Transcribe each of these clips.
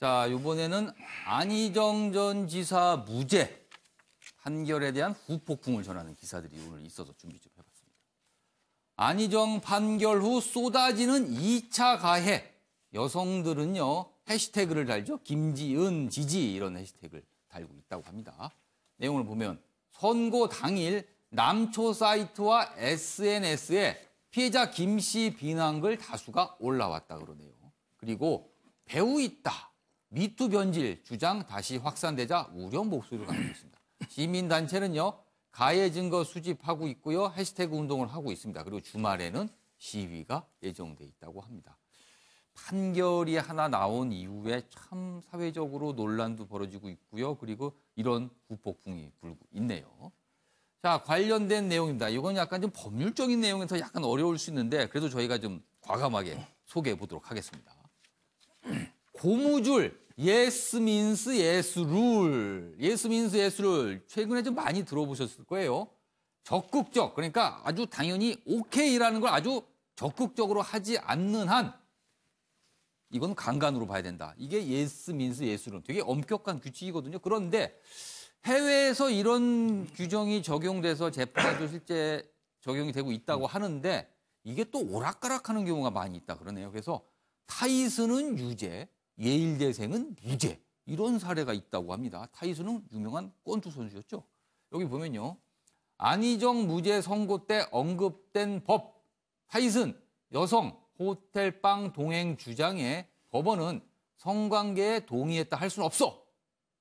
자, 이번에는 안희정 전 지사 무죄 판결에 대한 후폭풍을 전하는 기사들이 오늘 있어서 준비 좀 해봤습니다. 안희정 판결 후 쏟아지는 2차 가해. 여성들은요, 해시태그를 달죠. 김지은 지지 이런 해시태그를 달고 있다고 합니다. 내용을 보면 선고 당일 남초 사이트와 SNS에 피해자 김 씨 비난글 다수가 올라왔다 그러네요. 그리고 배우 있다. 미투 변질 주장 다시 확산되자 우려 목소리가 나오고 있습니다. 시민단체는요. 가해 증거 수집하고 있고요. 해시태그 운동을 하고 있습니다. 그리고 주말에는 시위가 예정돼 있다고 합니다. 판결이 하나 나온 이후에 참 사회적으로 논란도 벌어지고 있고요. 그리고 이런 후폭풍이 불고 있네요. 자, 관련된 내용입니다. 이건 약간 좀 법률적인 내용에서 약간 어려울 수 있는데 그래도 저희가 좀 과감하게 소개해 보도록 하겠습니다. 고무줄 yes means yes rule. yes means yes rule. 최근에 좀 많이 들어보셨을 거예요. 적극적, 그러니까 아주 당연히 오케이라는 걸 아주 적극적으로 하지 않는 한 이건 강간으로 봐야 된다. 이게 yes means yes rule. 되게 엄격한 규칙이거든요. 그런데 해외에서 이런 규정이 적용돼서 재판에도 실제 적용이 되고 있다고 하는데 이게 또 오락가락하는 경우가 많이 있다 그러네요. 그래서 타이슨은 유죄, 예일대생은 무죄 이런 사례가 있다고 합니다. 타이슨은 유명한 권투 선수였죠. 여기 보면요. 안희정 무죄 선고 때 언급된 법. 타이슨 여성 호텔방 동행 주장에 법원은 성관계에 동의했다 할 수는 없어.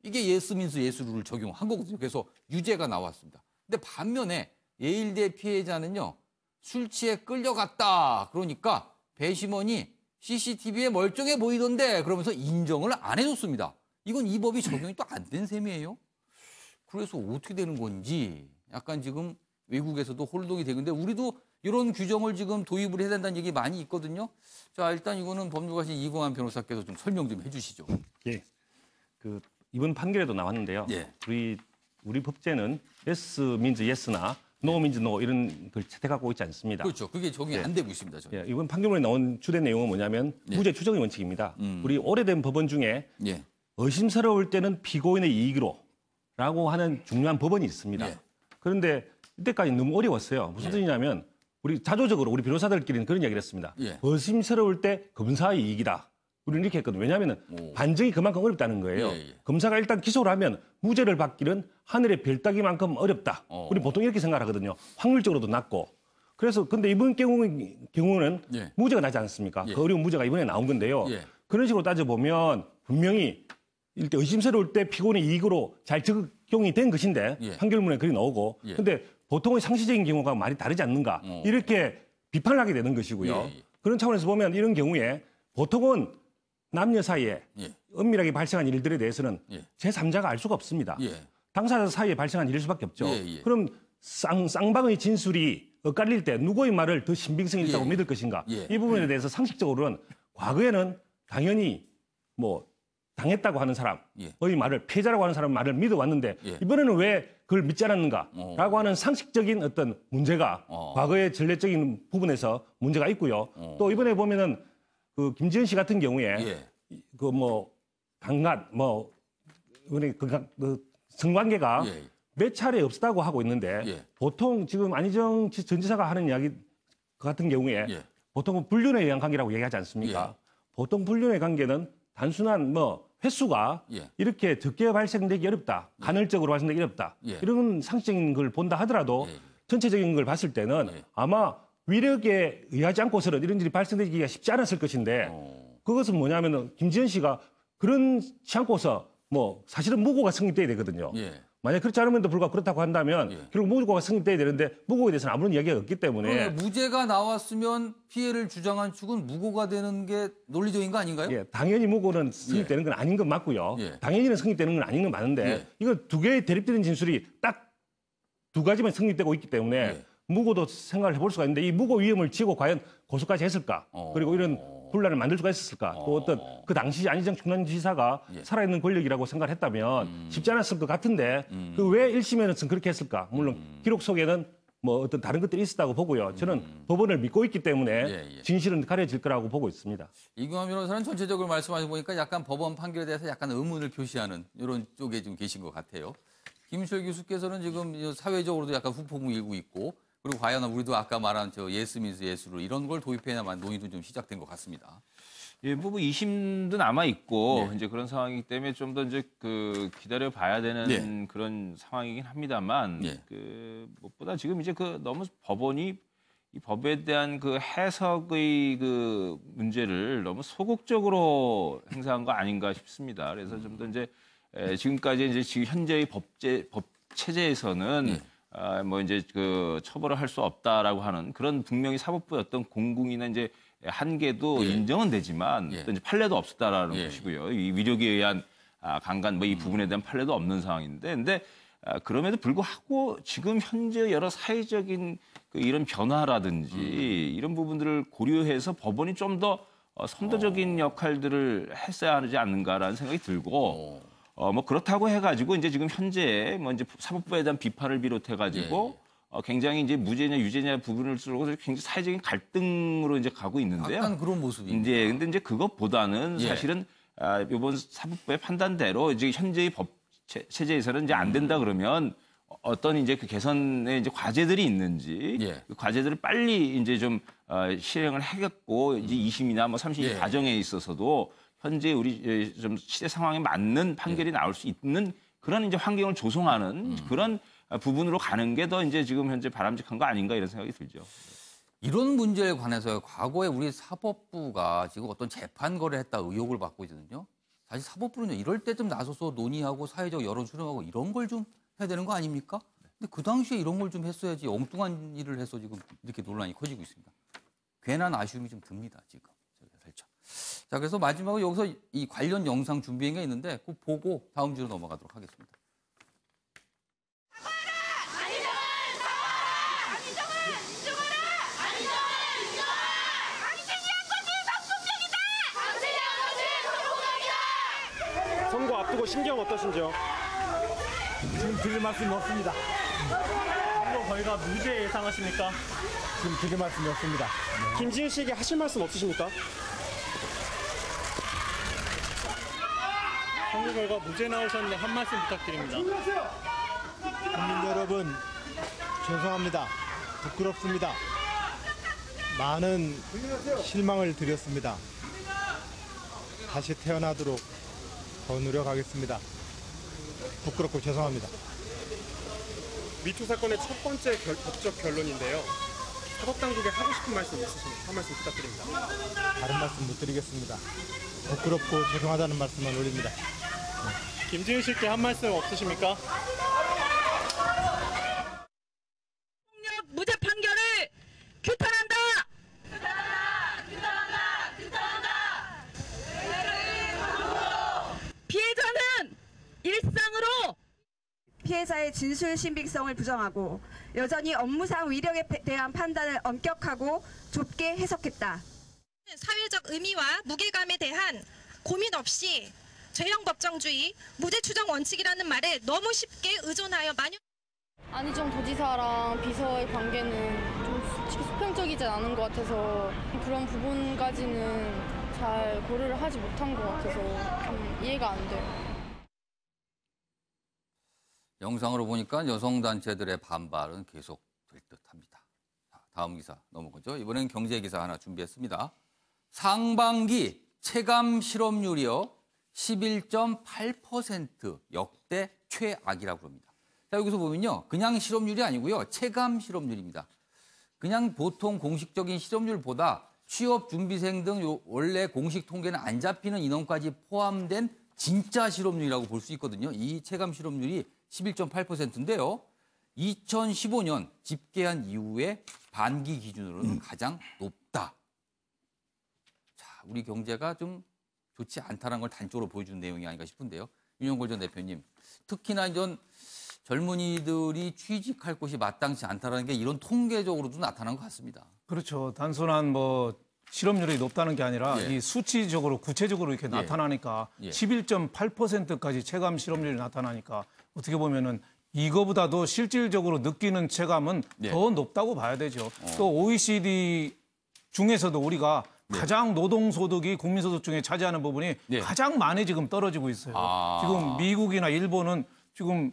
이게 예스민스 예스룰을 적용한 거거든요. 그래서 유죄가 나왔습니다. 근데 반면에 예일대 피해자는요. 술 취해 끌려갔다. 그러니까 배심원이 CCTV에 멀쩡해 보이던데 그러면서 인정을 안 해줬습니다. 이건 이 법이 적용이 또 안 된 셈이에요. 그래서 어떻게 되는 건지 약간 지금 외국에서도 혼동이 되는데 우리도 이런 규정을 지금 도입을 해야 된다는 얘기 많이 있거든요. 자, 일단 이거는 법률가신 이공환 변호사께서 좀 설명 좀 해주시죠. 예, 이번 판결에도 나왔는데요. 예. 우리 법제는 yes means yes나 no means no 이런 걸 채택하고 있지 않습니다. 그렇죠. 그게 적용이 안 되고 있습니다. 저는. 예, 이번 판결문에 나온 주된 내용은 뭐냐면 무죄 추정의 원칙입니다. 우리 오래된 법원 중에 의심스러울 때는 피고인의 이익으로라고 하는 중요한 법원이 있습니다. 그런데 이때까지 너무 어려웠어요. 무슨 뜻이냐면 우리 자조적으로 우리 변호사들끼리는 그런 이야기를 했습니다. 의심스러울 때 검사의 이익이다. 우리는 이렇게 했거든요. 왜냐하면 반증이 그만큼 어렵다는 거예요. 검사가 일단 기소를 하면 무죄를 받기는 하늘의 별 따기만큼 어렵다. 우리 보통 이렇게 생각하거든요. 확률적으로도 낮고. 그래서 근데 이번 경우는 무죄가 나지 않습니까? 그 어려운 무죄가 이번에 나온 건데요. 그런 식으로 따져보면 분명히 일단 의심스러울 때 피고인의 이익으로 잘 적용이 된 것인데 판결문에 그리 나오고 근데 보통의 상시적인 경우가 많이 다르지 않는가 이렇게 비판을 하게 되는 것이고요. 그런 차원에서 보면 이런 경우에 보통은 남녀 사이에 은밀하게 발생한 일들에 대해서는 제3자가 알 수가 없습니다. 당사자 사이에 발생한 일일 수밖에 없죠. 그럼 쌍방의 진술이 엇갈릴 때 누구의 말을 더 신빙성이 있다고 믿을 것인가. 이 부분에 대해서 상식적으로는 과거에는 당연히 뭐 당했다고 하는 사람의 말을 피해자라고 하는 사람의 말을 믿어왔는데 이번에는 왜 그걸 믿지 않았는가라고 하는 상식적인 어떤 문제가 과거의 전례적인 부분에서 문제가 있고요. 또 이번에 보면은 그 김지은 씨 같은 경우에 그 뭐 강간 이번에 그 성관계가 몇 차례 없었다고 하고 있는데 보통 지금 안희정 전 지사가 하는 이야기 같은 경우에 보통은 불륜에 의한 관계라고 얘기하지 않습니까? 보통 불륜의 관계는 단순한 횟수가 이렇게 적게 발생되기 어렵다. 간헐적으로 발생되기 어렵다. 이런 상식적인 걸 본다 하더라도 전체적인 걸 봤을 때는 아마 위력에 의하지 않고서는 이런 일이 발생되기가 쉽지 않았을 것인데 그것은 뭐냐면은 김지은 씨가 그렇지 않고서 사실은 무고가 성립돼야 되거든요. 만약 그렇지 않음에도 불구하고 그렇다고 한다면 결국 무고가 성립돼야 되는데 무고에 대해서는 아무런 이야기가 없기 때문에 무죄가 나왔으면 피해를 주장한 축은 무고가 되는 게 논리적인 거 아닌가요? 당연히 무고는 성립되는 건 아닌 건 맞고요. 당연히는 성립되는 건 아닌 건 맞는데 이거 두 개의 대립되는 진술이 딱 두 가지만 성립되고 있기 때문에 무고도 생각을 해볼 수가 있는데 이 무고 위험을 지고 과연 고소까지 했을까? 그리고 이런 혼란을 만들 수가 있었을까? 또 어떤 그 당시 안희정 충남지사가 살아있는 권력이라고 생각을 했다면 쉽지 않았을 것 같은데 그 왜 1심에는 그렇게 했을까? 물론 기록 속에는 뭐 어떤 다른 것들이 있었다고 보고요. 저는 법원을 믿고 있기 때문에 예. 진실은 가려질 거라고 보고 있습니다. 이경환 변호사는 전체적으로 말씀하시고 보니까 약간 법원 판결에 대해서 약간 의문을 표시하는 이런 쪽에 좀 계신 것 같아요. 김수철 교수께서는 지금 사회적으로도 약간 후폭풍 일고 있고 그리고 과연 우리도 아까 말한 저 예스 민스 예스를 이런 걸 도입해야만 논의도 좀 시작된 것 같습니다. 예, 뭐 2심도 남아 있고 이제 그런 상황이기 때문에 좀 더 이제 그 기다려 봐야 되는 그런 상황이긴 합니다만 그 무엇보다 지금 이제 그 너무 법원이 이 법에 대한 그 해석의 그 문제를 너무 소극적으로 행사한 거 아닌가 싶습니다. 그래서 좀 더 이제 지금까지 이제 지금 현재의 법 체제에서는 뭐 이제 그 처벌을 할 수 없다라고 하는 그런 분명히 사법부의 어떤 공공이나 이제 한계도 인정은 되지만 또 이제 판례도 없었다라는 것이고요. 이 위력에 의한 강간 뭐 이 부분에 대한 판례도 없는 상황인데, 근데 그럼에도 불구하고 지금 현재 여러 사회적인 그 이런 변화라든지 이런 부분들을 고려해서 법원이 좀 더 선도적인 역할들을 했어야 하지 않는가라는 생각이 들고. 뭐 그렇다고 해가지고 이제 지금 현재 뭐 이제 사법부에 대한 비판을 비롯해가지고 굉장히 이제 무죄냐 유죄냐 부분을 쓰고 굉장히 사회적인 갈등으로 이제 가고 있는데요. 약간 그런 모습입니다. 근데 이제 그것보다는 사실은 이번 사법부의 판단대로 이제 현재의 법 체제에서는 이제 안 된다 그러면 어떤 이제 그 개선의 이제 과제들이 있는지 그 과제들을 빨리 이제 좀 실행을 해갖고 이제 2심이나 뭐 3심 과정에 있어서도 현재 우리 좀 시대 상황에 맞는 판결이 나올 수 있는 그런 이제 환경을 조성하는 그런 부분으로 가는 게 더 이제 지금 현재 바람직한 거 아닌가 이런 생각이 들죠. 이런 문제에 관해서 과거에 우리 사법부가 지금 어떤 재판 거래를 했다 의혹을 받고 있거든요. 사실 사법부는 이럴 때 좀 나서서 논의하고 사회적 여론 수렴하고 이런 걸 좀 해야 되는 거 아닙니까? 근데 그 당시에 이런 걸 좀 했어야지 엉뚱한 일을 해서 지금 이렇게 논란이 커지고 있습니다. 괜한 아쉬움이 좀 듭니다, 지금. 살짝. 자, 그래서 마지막으로 여기서 이 관련 영상 준비한 게 있는데 꼭 보고 다음 주로 넘어가도록 하겠습니다. 선거 앞두고 신경 어떠신지요? 지금 드릴 말씀이 없습니다. 선거 결과 무죄 예상하십니까? 지금 드릴 말씀이 없습니다. 김지은 씨에게 하실 말씀 없으십니까? 선거 결과 무죄 나오셨는데 한 말씀 부탁드립니다. 국민 여러분, 죄송합니다. 부끄럽습니다. 많은 실망을 드렸습니다. 다시 태어나도록 더 노력하겠습니다. 부끄럽고 죄송합니다. 미투 사건의 첫 번째 법적 결론인데요. 사법당국에 하고 싶은 말씀 있으십니까? 한 말씀 부탁드립니다. 다른 말씀 못 드리겠습니다. 부끄럽고 죄송하다는 말씀만 올립니다. 김지은 씨께 한 말씀 없으십니까? 폭력 무죄 판결을 규탄한다! 피해자는 일상으로 피해자의 진술 신빙성을 부정하고 여전히 업무상 위력에 대한 판단을 엄격하고 좁게 해석했다. 사회적 의미와 무게감에 대한 고민 없이 죄형 법정주의, 무죄 추정 원칙이라는 말에 너무 쉽게 의존하여 안희정 도지사랑 비서의 관계는 좀 솔직히 수평적이지 않은 것 같아서 그런 부분까지는 잘 고려를 하지 못한 것 같아서 좀 이해가 안 돼요. 영상으로 보니까 여성단체들의 반발은 계속될 듯합니다. 다음 기사 넘어가죠. 이번엔 경제 기사 하나 준비했습니다. 상반기 체감 실업률이요 11.8% 역대 최악이라고 합니다. 자, 여기서 보면요, 그냥 실업률이 아니고요, 체감 실업률입니다. 그냥 보통 공식적인 실업률보다 취업 준비생 등 원래 공식 통계는 안 잡히는 인원까지 포함된 진짜 실업률이라고 볼 수 있거든요. 이 체감 실업률이 11.8%인데요. 2015년 집계한 이후에 반기 기준으로는 가장 높다. 자, 우리 경제가 좀 좋지 않다는 걸 단적으로 보여준 내용이 아닌가 싶은데요. 윤영걸 전 대표님, 특히나 이런 젊은이들이 취직할 곳이 마땅치 않다는 게 이런 통계적으로도 나타난 것 같습니다. 그렇죠. 단순한 뭐 실업률이 높다는 게 아니라 이 수치적으로 구체적으로 이렇게 나타나니까 11.8%까지 체감 실업률이 나타나니까 어떻게 보면은 이거보다도 실질적으로 느끼는 체감은 더 높다고 봐야 되죠. 또 OECD 중에서도 우리가 가장 노동소득이 국민소득 중에 차지하는 부분이 가장 많이 지금 떨어지고 있어요. 지금 미국이나 일본은 지금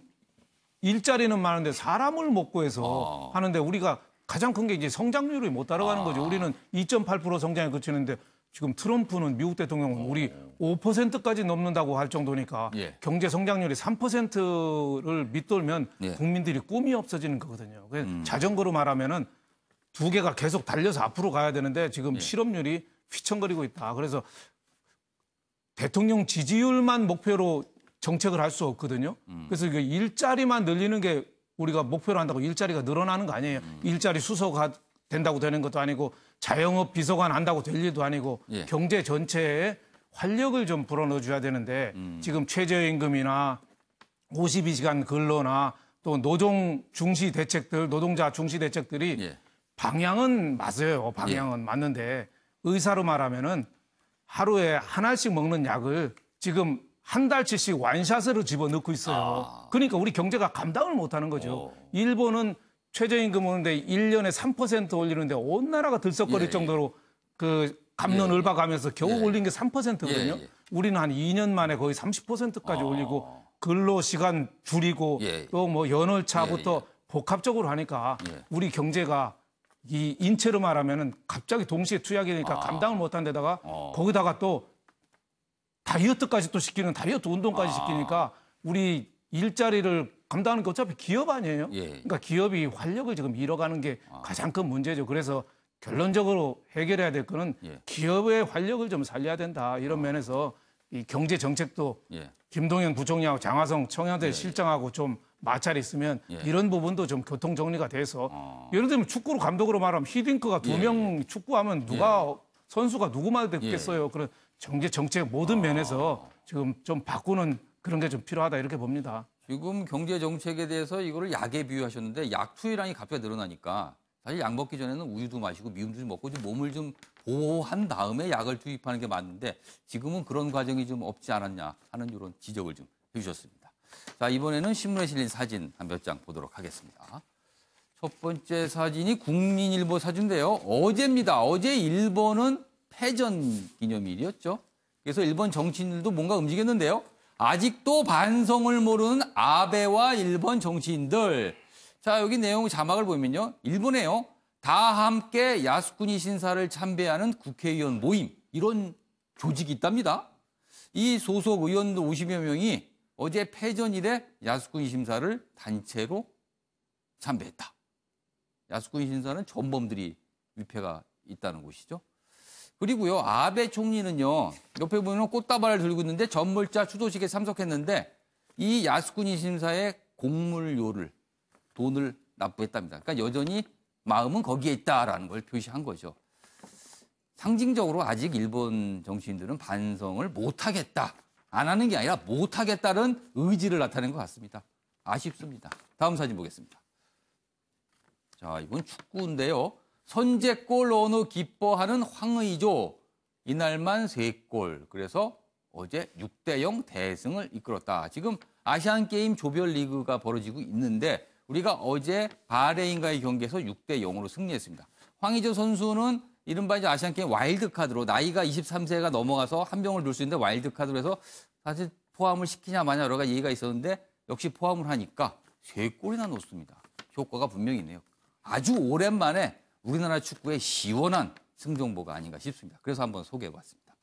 일자리는 많은데 사람을 못 구해서 하는데 우리가 가장 큰 게 이제 성장률이 못 따라가는 거죠. 우리는 2.8% 성장에 그치는데 지금 트럼프는 미국 대통령은 우리 5%까지 넘는다고 할 정도니까 경제 성장률이 3%를 밑돌면 국민들이 꿈이 없어지는 거거든요. 자전거로 말하면은 두 개가 계속 달려서 앞으로 가야 되는데 지금 실업률이 휘청거리고 있다. 그래서 대통령 지지율만 목표로 정책을 할 수 없거든요. 그래서 이게 일자리만 늘리는 게 우리가 목표로 한다고 일자리가 늘어나는 거 아니에요. 일자리 수소가 된다고 되는 것도 아니고 자영업 비서관 한다고 될 일도 아니고 경제 전체에 활력을 좀 불어넣어줘야 되는데 지금 최저임금이나 52시간 근로나 또 노동 중시 대책들, 노동자 중시 대책들이 방향은 맞아요. 방향은 맞는데 의사로 말하면은 하루에 한 알씩 먹는 약을 지금 한 달치씩 완샷으로 집어넣고 있어요. 그러니까 우리 경제가 감당을 못하는 거죠. 일본은 최저임금 오는데 1년에 3% 올리는데 온 나라가 들썩거릴 정도로 그 갑론을박하면서 겨우 올린 게 3%거든요. 우리는 한 2년 만에 거의 30%까지 올리고 근로시간 줄이고 또 뭐 연월차부터 복합적으로 하니까 우리 경제가 이 인체로 말하면은 갑자기 동시에 투약이니까 감당을 못한 데다가 거기다가 또 다이어트까지 또 시키는 다이어트 운동까지 시키니까 우리 일자리를 감당하는 게 어차피 기업 아니에요? 그러니까 기업이 활력을 지금 잃어가는 게 가장 큰 문제죠. 그래서 결론적으로 해결해야 될 거는 기업의 활력을 좀 살려야 된다. 이런 면에서 이 경제 정책도 김동연 부총리하고 장하성 청와대 실장하고 좀 마찰이 있으면 이런 부분도 좀 교통 정리가 돼서 예를 들면 축구로 감독으로 말하면 히딩크가 2명 축구하면 누가 선수가 누구만 됐겠어요. 그런 경제 정책 모든 면에서 지금 좀 바꾸는 그런 게 좀 필요하다 이렇게 봅니다. 지금 경제 정책에 대해서 이거를 약에 비유하셨는데 약 투여량이 갑자기 늘어나니까 사실 약 먹기 전에는 우유도 마시고 미움도 좀 먹고 좀 몸을 좀 보호한 다음에 약을 투입하는 게 맞는데 지금은 그런 과정이 좀 없지 않았냐 하는 이런 지적을 좀 해주셨습니다. 자, 이번에는 신문에 실린 사진 한 몇 장 보도록 하겠습니다. 첫 번째 사진이 국민일보 사진인데요. 어제입니다. 어제 일본은 패전 기념일이었죠. 그래서 일본 정치인들도 뭔가 움직였는데요. 아직도 반성을 모르는 아베와 일본 정치인들. 자, 여기 내용 자막을 보면요. 일본에요. 다 함께 야스쿠니 신사를 참배하는 국회의원 모임. 이런 조직이 있답니다. 이 소속 의원들 50여 명이 어제 패전일에 야스쿠니 신사를 단체로 참배했다. 야스쿠니 신사는 전범들이 위패가 있다는 곳이죠. 그리고요, 아베 총리는요, 옆에 보면 꽃다발을 들고 있는데 전몰자 추도식에 참석했는데 이 야스쿠니 신사의 공물료를, 돈을 납부했답니다. 그러니까 여전히 마음은 거기에 있다라는 걸 표시한 거죠. 상징적으로 아직 일본 정치인들은 반성을 못하겠다. 안 하는 게 아니라 못하겠다는 의지를 나타낸 것 같습니다. 아쉽습니다. 다음 사진 보겠습니다. 자, 이건 축구인데요. 선제골 어느 기뻐하는 황의조. 이날만 3골. 그래서 어제 6대0 대승을 이끌었다. 지금 아시안게임 조별리그가 벌어지고 있는데 우리가 어제 바레인과의 경기에서 6대0으로 승리했습니다. 황의조 선수는 이른바 이제 아시안게임 와일드카드로 나이가 23세가 넘어가서 한 병을 넣을 수 있는데 와일드카드로 해서 사실 포함을 시키냐 마냐 여러 가지 얘기가 있었는데 역시 포함을 하니까 3골이나 넣었습니다. 효과가 분명히 있네요. 아주 오랜만에 우리나라 축구의 시원한 승정보가 아닌가 싶습니다. 그래서 한번 소개해봤습니다.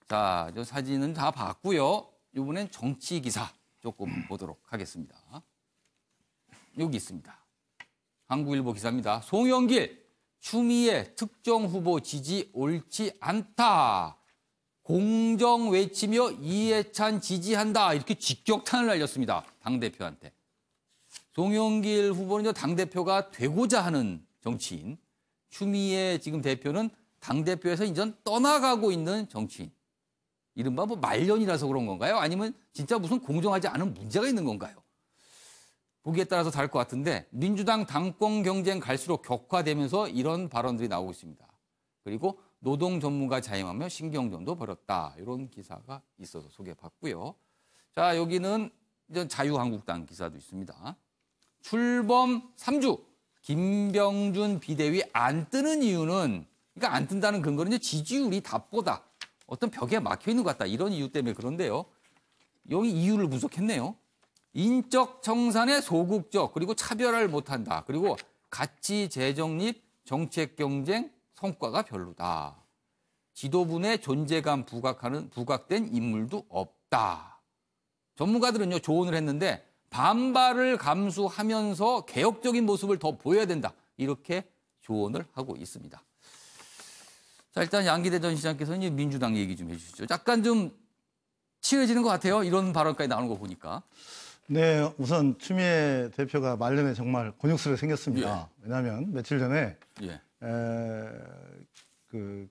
자, 저 사진은 다 봤고요. 이번엔 정치 기사 조금 보도록 하겠습니다. 여기 있습니다. 한국일보 기사입니다. 송영길, 추미애 특정 후보 지지 옳지 않다. 공정 외치며 이해찬 지지한다. 이렇게 직격탄을 날렸습니다. 당대표한테. 송영길 후보는 당대표가 되고자 하는 정치인, 추미애 지금 대표는 당대표에서 이제 떠나가고 있는 정치인. 이른바 뭐 말년이라서 그런 건가요? 아니면 진짜 무슨 공정하지 않은 문제가 있는 건가요? 보기에 따라서 다를 것 같은데 민주당 당권 경쟁 갈수록 격화되면서 이런 발언들이 나오고 있습니다. 그리고 노동 전문가 자임하며 신경전도 벌였다. 이런 기사가 있어서 소개해봤고요. 자, 여기는 이제 자유한국당 기사도 있습니다. 출범 3주 김병준 비대위 안 뜨는 이유는 그러니까 안 뜬다는 근거는 이제 지지율이 답보다 어떤 벽에 막혀 있는 것 같다. 이런 이유 때문에 그런데요. 여기 이유를 분석했네요. 인적 청산에 소극적 그리고 차별화를 못한다. 그리고 가치 재정립, 정책 경쟁 성과가 별로다. 지도부의 존재감 부각된 인물도 없다. 전문가들은요 조언을 했는데 반발을 감수하면서 개혁적인 모습을 더 보여야 된다. 이렇게 조언을 하고 있습니다. 자, 일단 양기대 전 시장께서는 민주당 얘기 좀 해주시죠. 약간 좀 치열해지는 것 같아요. 이런 발언까지 나오는 거 보니까. 네, 우선 추미애 대표가 말년에 정말 곤욕스럽게 생겼습니다. 예. 왜냐하면 며칠 전에 예. 그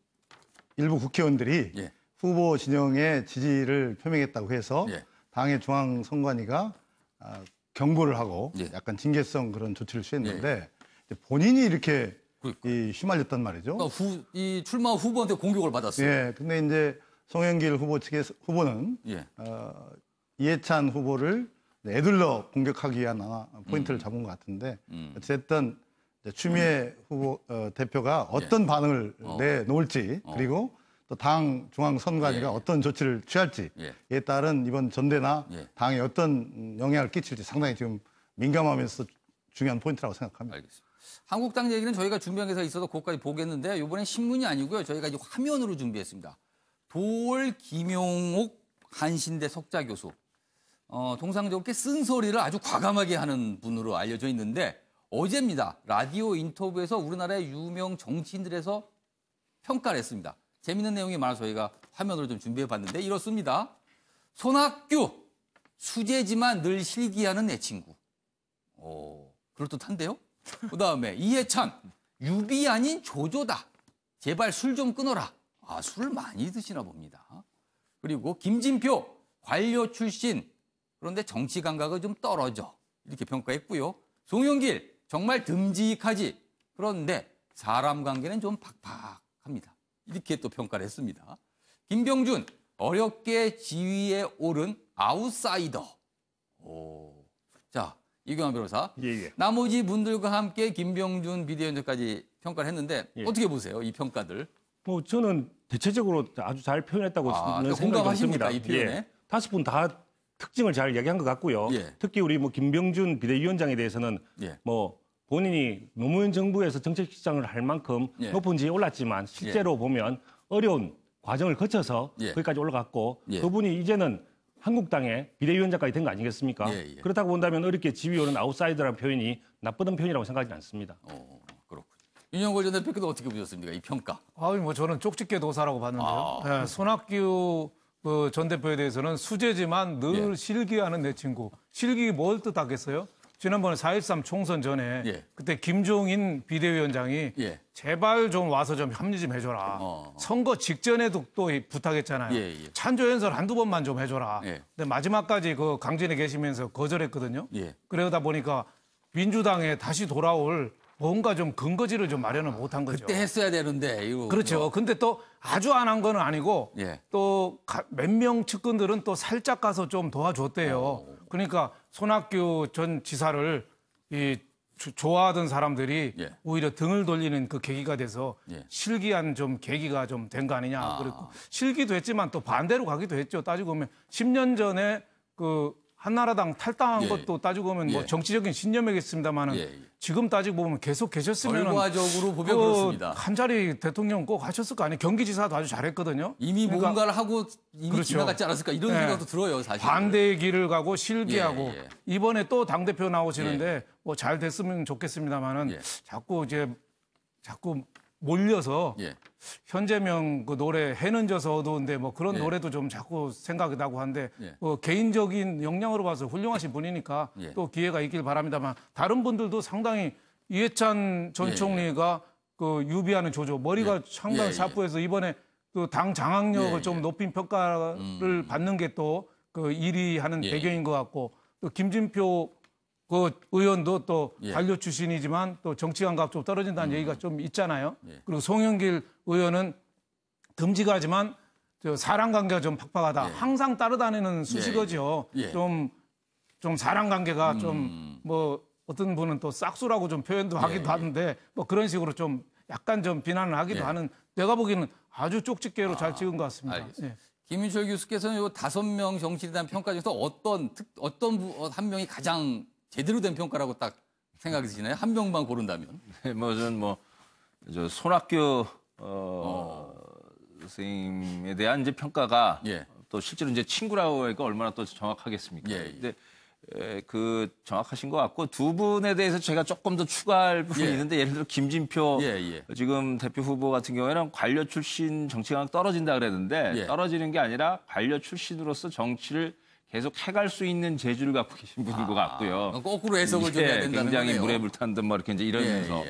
일부 국회의원들이 예. 후보 진영의 지지를 표명했다고 해서 예. 당의 중앙선관위가 경고를 하고 예. 약간 징계성 그런 조치를 취했는데 예. 본인이 이렇게 휘말렸단 말이죠. 그러니까 이 출마 후보한테 공격을 받았어요. 예, 근데 이제 송영길 후보 측의 후보는 예. 이해찬 후보를 애둘러 공격하기 위한 포인트를 잡은 것 같은데 어쨌든 추미애 후보 대표가 어떤 예. 반응을 내놓을지 그리고 또 당 중앙선관위가 예. 어떤 조치를 취할지에 예. 따른 이번 전대나 예. 당에 어떤 영향을 끼칠지 상당히 지금 민감하면서 중요한 포인트라고 생각합니다. 알겠습니다. 한국당 얘기는 저희가 준비한 게 있어서 그것까지 보겠는데 이번엔 신문이 아니고요. 저희가 이제 화면으로 준비했습니다. 도올 김용옥 한신대 석좌 교수. 통상적으로 쓴소리를 아주 과감하게 하는 분으로 알려져 있는데 어제입니다. 라디오 인터뷰에서 우리나라의 유명 정치인들에서 평가를 했습니다. 재밌는 내용이 많아서 저희가 화면으로 좀 준비해봤는데 이렇습니다. 손학규, 수제지만 늘 실기하는 내 친구. 그럴듯한데요? 그다음에 이해찬, 유비 아닌 조조다. 제발 술 좀 끊어라. 술을 많이 드시나 봅니다. 그리고 김진표, 관료 출신. 그런데 정치 감각은 좀 떨어져. 이렇게 평가했고요. 송영길, 정말 듬직하지. 그런데 사람 관계는 좀 팍팍합니다. 이렇게 또 평가를 했습니다. 김병준, 어렵게 지위에 오른 아웃사이더. 자, 이경환 변호사. 예. 나머지 분들과 함께 김병준 비대위원장까지 평가를 했는데 예. 어떻게 보세요? 이 평가들. 저는 대체적으로 아주 잘 표현했다고 생각이 공감하십니까? 이 표현에? 예. 5분 다 특징을 잘 얘기한 것 같고요. 예. 특히 우리 김병준 비대위원장에 대해서는 예. 본인이 노무현 정부에서 정책실장을 할 만큼 예. 높은 지위에 올랐지만 실제로 예. 보면 어려운 과정을 거쳐서 예. 거기까지 올라갔고 예. 그분이 이제는 한국당의 비대위원장까지 된 거 아니겠습니까? 예. 그렇다고 본다면 어렵게 지위에 오른 아웃사이더라는 표현이 나쁘던 표현이라고 생각하지 않습니다. 그렇군요. 윤영걸 전 대표께서 어떻게 보셨습니까? 이 평가. 저는 쪽집게 도사라고 봤는데요. 네, 손학규 전 대표에 대해서는 수제지만 늘 예. 실기하는 내 친구. 실기 뭘 뜻하겠어요? 지난번에 4.13 총선 전에 예. 그때 김종인 비대위원장이 예. 제발 좀 와서 좀 합류 좀 해줘라. 선거 직전에도 또 부탁했잖아요. 예. 찬조 연설 한두 번만 좀 해줘라. 예. 근데 마지막까지 그 강진에 계시면서 거절했거든요. 예. 그러다 보니까 민주당에 다시 돌아올 뭔가 좀 근거지를 좀 마련을 못한 거죠. 그때 했어야 되는데. 그렇죠. 근데 또 아주 안 한 건 아니고 예. 또 몇 명 측근들은 또 살짝 가서 좀 도와줬대요. 그러니까 손학규 전 지사를 좋아하던 사람들이 예. 오히려 등을 돌리는 그 계기가 돼서 예. 실기한 좀 계기가 좀 된 거 아니냐. 그랬고 실기도 했지만 또 반대로 가기도 했죠. 따지고 보면 10년 전에 그 한나라당 탈당한 예. 것도 따지고 보면 예. 뭐 정치적인 신념이겠습니다만은 예. 지금 따지고 보면 계속 계셨으면 결과적으로 보면 그렇습니다. 한 자리 대통령 꼭 하셨을 거 아니에요. 경기지사도 아주 잘했거든요. 이미 그러니까, 뭔가를 하고 이미 그렇죠. 지나갔지 않았을까 이런 생각도 들어요. 사실. 반대의 길을 가고 실기하고 이번에 또 당대표 나오시는데 뭐 잘 됐으면 좋겠습니다만은 자꾸 몰려서 현재명 그 노래 해는 져서 어두운데 뭐 그런 노래도 좀 자꾸 생각이 나고 한데 개인적인 역량으로 봐서 훌륭하신 분이니까 또 기회가 있길 바랍니다만 다른 분들도 상당히 이해찬 전 총리가 그 유비하는 조조 머리가 상당히 샤프해서 이번에 그 당 장악력을 좀 높인 평가를 받는 게 또 그 1위 하는 배경인 것 같고 또 김진표 그 의원도 또 관료 출신이지만 또 정치 감각 좀 떨어진다는 얘기가 좀 있잖아요. 그리고 송영길 의원은 듬직하지만 사람 관계가 좀 팍팍하다. 항상 따라다니는 수식어죠. 좀 좀 사람 관계가 좀 뭐 어떤 분은 또 싹수라고 좀 표현도 하기도 하는데 뭐 그런 식으로 좀 약간 좀 비난을 하기도 하는 내가 보기에는 아주 쪽집게로 잘 찍은 것 같습니다. 예. 김윤철 교수께서는 요 5명 정치인에 대한 평가 중에서 어떤 한 명이 가장 제대로 된 평가라고 딱 생각이 드시나요? 한 명만 고른다면? 저 손학규 선생님에 대한 이제 평가가 또 실제로 이제 친구라고 하니까 얼마나 또 정확하겠습니까? 근데 그 정확하신 것 같고 두 분에 대해서 제가 조금 더 추가할 부분이 있는데 예를 들어 김진표 지금 대표 후보 같은 경우에는 관료 출신 정치가 떨어진다 그랬는데 떨어지는 게 아니라 관료 출신으로서 정치를 계속 해갈 수 있는 재주를 갖고 계신 분인 것 같고요. 거꾸로 해석을 좀 해야 된다는 굉장히 거네요. 물에 불탄 듯 뭐 이렇게 이제 이러면서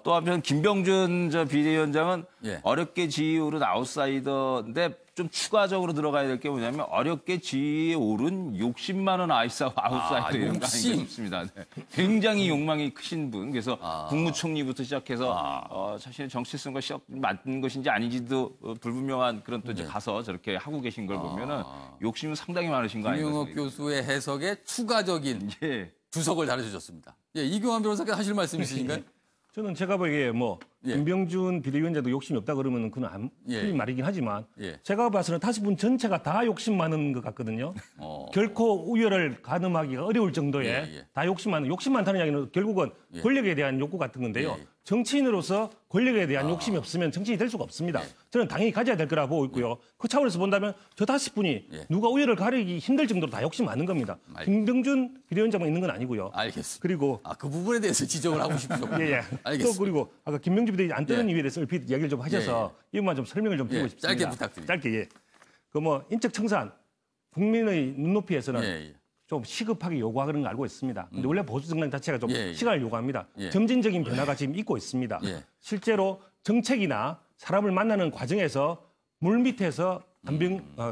또 한편 김병준 비대위원장은 어렵게 지위에 오른 아웃사이더인데 좀 추가적으로 들어가야 될 게 뭐냐면 어렵게 지위에 오른 욕심 많은 아웃사이더 이런 거 아닌가 싶습니다. 굉장히 욕망이 크신 분. 그래서 국무총리부터 시작해서 자신의 정치성과 맞는 것인지 아닌지도 불분명한 그런 또 이제 가서 저렇게 하고 계신 걸 보면은 욕심은 상당히 많으신 거 아닌가. 김용옥 교수의 해석에 추가적인 주석을 달아주셨습니다. 이경환 변호사께서 하실 말씀 있으신가요? 저는 제가 보기에 김병준 비대위원장도 욕심이 없다 그러면 그건 틀린 말이긴 하지만 제가 봐서는 5분 전체가 다 욕심 많은 것 같거든요. 결코 우열을 가늠하기가 어려울 정도의 다 욕심 많다는 이야기는 결국은 권력에 대한 욕구 같은 건데요. 정치인으로서 권력에 대한 욕심이 없으면 정치인이 될 수가 없습니다. 저는 당연히 가져야 될 거라고 보고 있고요. 그 차원에서 본다면 저 5분이 누가 우열을 가리기 힘들 정도로 다 욕심 많은 겁니다. 김병준 비대위원장만 있는 건 아니고요. 알겠습니다. 그리고 그 부분에 대해서 지적을 하고 싶으셨군요. 알겠습니다. 또 그리고 아까 김병준 비대위원장 안 뜨는 이유에 대해서 얼핏 이야기를 좀 하셔서 이것만 좀 설명을 좀 드리고 싶습니다. 짧게 부탁드립니다. 짧게. 인적 청산 국민의 눈높이에서는 좀 시급하게 요구하는 걸 알고 있습니다. 근데 원래 보수 정당 자체가 좀 시간을 요구합니다. 점진적인 변화가 지금 있고 있습니다. 실제로 정책이나 사람을 만나는 과정에서 물밑에서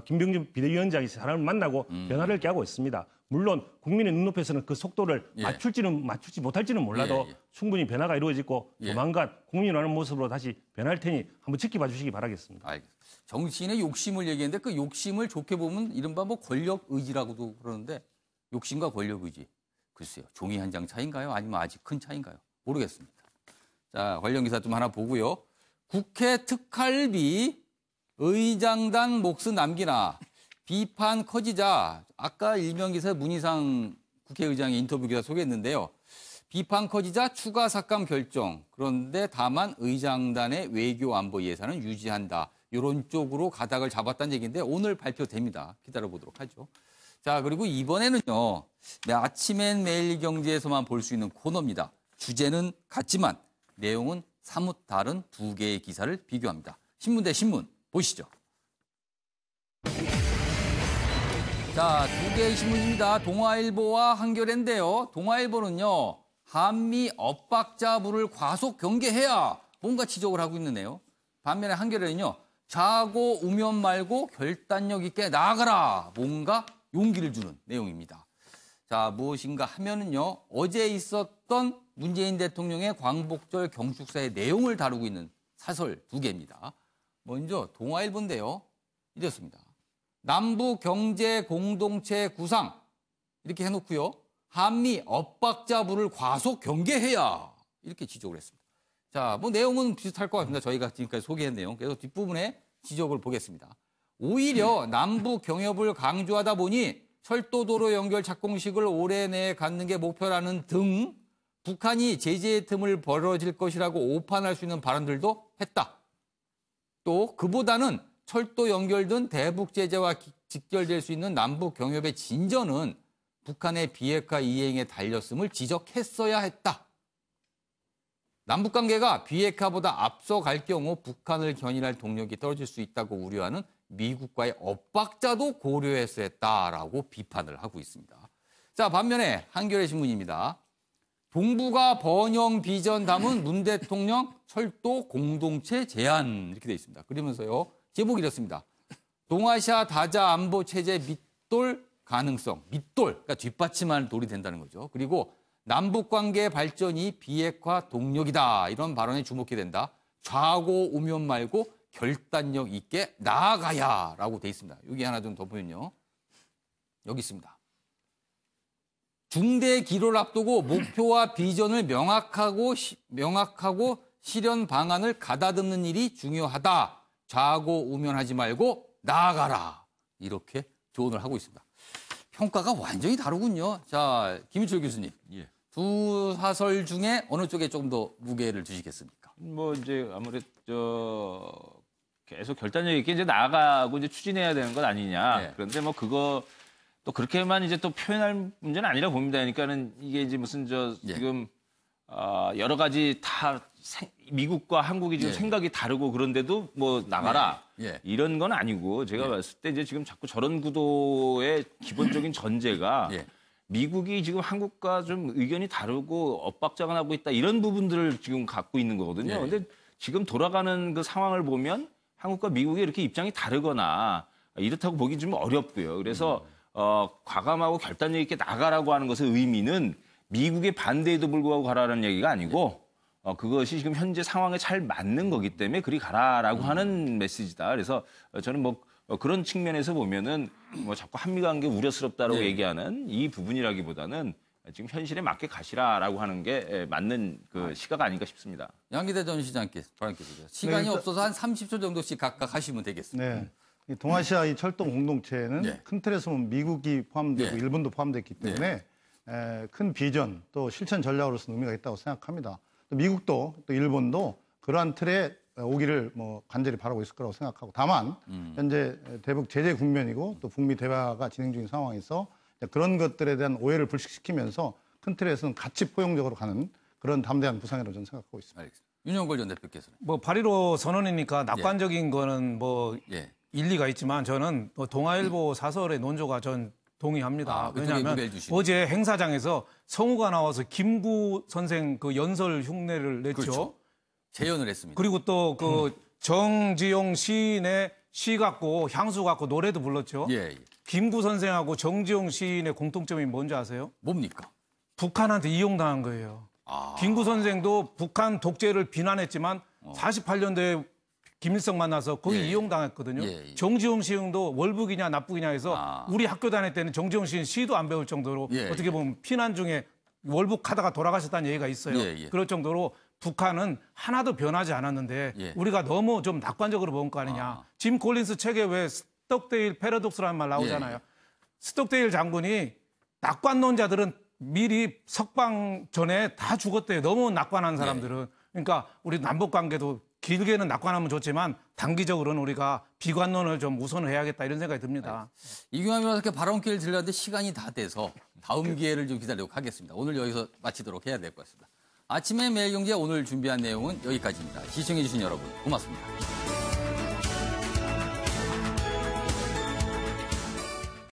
김병준 비대위원장이 사람을 만나고 변화를 깨하고 있습니다. 물론 국민의 눈높이에서는 그 속도를 맞출지 못할지는 몰라도 충분히 변화가 이루어지고 조만간 국민이 원하는 모습으로 다시 변할 테니 한번 지켜봐 주시기 바라겠습니다. 알겠습니다. 정치인의 욕심을 얘기했는데 그 욕심을 좋게 보면 이른바 권력 의지라고도 그러는데 욕심과 권력 의지. 글쎄요. 종이 한 장 차이인가요? 아니면 아직 큰 차이인가요? 모르겠습니다. 자, 관련 기사 좀 하나 보고요. 국회 특활비 의장단 몫은 남기나 비판 커지자 아까 일면 기사에 문희상 국회의장의 인터뷰 기사 소개했는데요. 비판 커지자 추가 삭감 결정. 그런데 다만 의장단의 외교 안보 예산은 유지한다. 이런 쪽으로 가닥을 잡았다는 얘기인데 오늘 발표됩니다. 기다려보도록 하죠. 자, 그리고 이번에는요. 아침엔 매일경제에서만 볼 수 있는 코너입니다. 주제는 같지만 내용은 사뭇 다른 2개의 기사를 비교합니다. 신문 대 신문 보시죠. 자, 2개의 신문입니다. 동아일보와 한겨레인데요. 동아일보는요. 한미 엇박자부를 과속 경계해야 뭔가 지적을 하고 있는데요. 반면에 한겨레는요. 자고 우면 말고 결단력 있게 나아가라. 뭔가 용기를 주는 내용입니다. 자, 무엇인가 하면은요. 어제 있었던 문재인 대통령의 광복절 경축사의 내용을 다루고 있는 사설 2개입니다. 먼저 동아일보인데요. 이렇습니다. 남북 경제 공동체 구상 이렇게 해놓고요. 한미 엇박자부를 과속 경계해야 이렇게 지적을 했습니다. 자, 내용은 비슷할 것 같습니다. 저희가 지금까지 소개한 내용. 그래서 뒷부분에 지적을 보겠습니다. 오히려 남북 경협을 강조하다 보니 철도도로 연결 착공식을 올해 내에 갖는 게 목표라는 등 북한이 제재의 틈을 벌어질 것이라고 오판할 수 있는 발언들도 했다. 또 그보다는 철도 연결 등 대북 제재와 직결될 수 있는 남북 경협의 진전은 북한의 비핵화 이행에 달렸음을 지적했어야 했다. 남북 관계가 비핵화보다 앞서갈 경우 북한을 견인할 동력이 떨어질 수 있다고 우려하는 미국과의 엇박자도 고려했어야 했다라고 비판을 하고 있습니다. 자, 반면에 한겨레 신문입니다. 동북아 번영 비전 담은 문 대통령 철도 공동체 제안 이렇게 돼 있습니다. 그러면서요. 제목이 이렇습니다. 동아시아 다자 안보 체제 밑돌 가능성. 밑돌, 그러니까 뒷받침할 돌이 된다는 거죠. 그리고 남북관계 발전이 비핵화 동력이다. 이런 발언에 주목해야 된다. 좌고 우면 말고 결단력 있게 나아가야라고 돼 있습니다. 여기 하나 좀 더 보면요. 여기 있습니다. 중대 기로를 앞두고 목표와 비전을 명확하고 실현 방안을 가다듬는 일이 중요하다. 좌고우면하지 말고 나아가라. 이렇게 조언을 하고 있습니다. 평가가 완전히 다르군요. 자, 김인철 교수님. 예. 두 사설 중에 어느 쪽에 조금 더 무게를 두시겠습니까? 뭐 이제 아무래도 계속 결단력 있게 이제 나아가고 이제 추진해야 되는 것 아니냐. 예. 그런데 뭐 그거 또 그렇게만 이제 또 표현할 문제는 아니라 봅니다. 그러니까는 이게 이제 무슨 예. 지금 여러 가지 다 미국과 한국이 지금 예. 생각이 다르고 그런데도 뭐 나가라 예. 이런 건 아니고 제가 봤을 때 이제 지금 자꾸 저런 구도의 기본적인 전제가 예. 미국이 지금 한국과 좀 의견이 다르고 엇박자가 나고 있다 이런 부분들을 지금 갖고 있는 거거든요. 예. 근데 지금 돌아가는 그 상황을 보면 한국과 미국이 이렇게 입장이 다르거나 이렇다고 보기 좀 어렵고요. 그래서 과감하고 결단력 있게 나가라고 하는 것의 의미는 미국의 반대에도 불구하고 가라는 얘기가 아니고 그것이 지금 현재 상황에 잘 맞는 거기 때문에 그리 가라라고 하는 메시지다. 그래서 저는 뭐 그런 측면에서 보면은 뭐 자꾸 한미 관계 우려스럽다라고 예. 얘기하는 이 부분이라기보다는 지금 현실에 맞게 가시라라고 하는 게 맞는 그 시각 아닌가 싶습니다. 양기대 전 시장께서 시간이 네, 없어서 한 30초 정도씩 각각 하시면 되겠습니다. 네. 이 동아시아 이 철도 공동체는 예. 큰 틀에서 보면 미국이 포함되고 예. 일본도 포함됐기 때문에 큰 비전 또 실천 전략으로서 의미가 있다고 생각합니다. 또 미국도 또 일본도 그러한 틀에 오기를 뭐 간절히 바라고 있을 거라고 생각하고 다만 현재 대북 제재 국면이고 또 북미 대화가 진행 중인 상황에서 그런 것들에 대한 오해를 불식시키면서 큰 틀에서는 같이 포용적으로 가는 그런 담대한 부상이라고 저는 생각하고 있습니다. 알겠습니다. 윤영걸 전 대표께서는. 뭐 8.15 선언이니까 낙관적인 거는 뭐 예. 일리가 있지만 저는 동아일보 사설의 논조가 전 동의합니다. 왜냐하면 어제 행사장에서 성우가 나와서 김구 선생 그 연설 흉내를 냈죠. 그렇죠. 재연을 했습니다. 그리고 또 그 정지용 시인의 시 갖고 향수 갖고 노래도 불렀죠. 예. 김구 선생하고 정지용 시인의 공통점이 뭔지 아세요? 뭡니까? 북한한테 이용당한 거예요. 김구 선생도 북한 독재를 비난했지만 48년도에 김일성 만나서 거기 예. 이용당했거든요. 예. 정지용 시인도 월북이냐 납북이냐 해서 우리 학교 다닐 때는 정지용 시인 시도 안 배울 정도로 예. 어떻게 보면 피난 중에 월북하다가 돌아가셨다는 얘기가 있어요. 예. 그럴 정도로 북한은 하나도 변하지 않았는데 예. 우리가 너무 좀 낙관적으로 본 거 아니냐. 짐 콜린스 책에 왜 스톡데일 패러독스라는 말 나오잖아요. 예. 스톡데일 장군이 낙관론자들은 미리 석방 전에 다 죽었대요. 너무 낙관한 사람들은. 그러니까 우리 남북 관계도 길게는 낙관하면 좋지만 단기적으로는 우리가 비관론을 좀 우선을 해야겠다 이런 생각이 듭니다. 이경환 변호사께 발언 기회를 드렸는데 시간이 다 돼서 다음 기회를 좀 기다리도록 하겠습니다. 오늘 여기서 마치도록 해야 될 것 같습니다. 아침에 매일경제 오늘 준비한 내용은 여기까지입니다. 시청해주신 여러분 고맙습니다.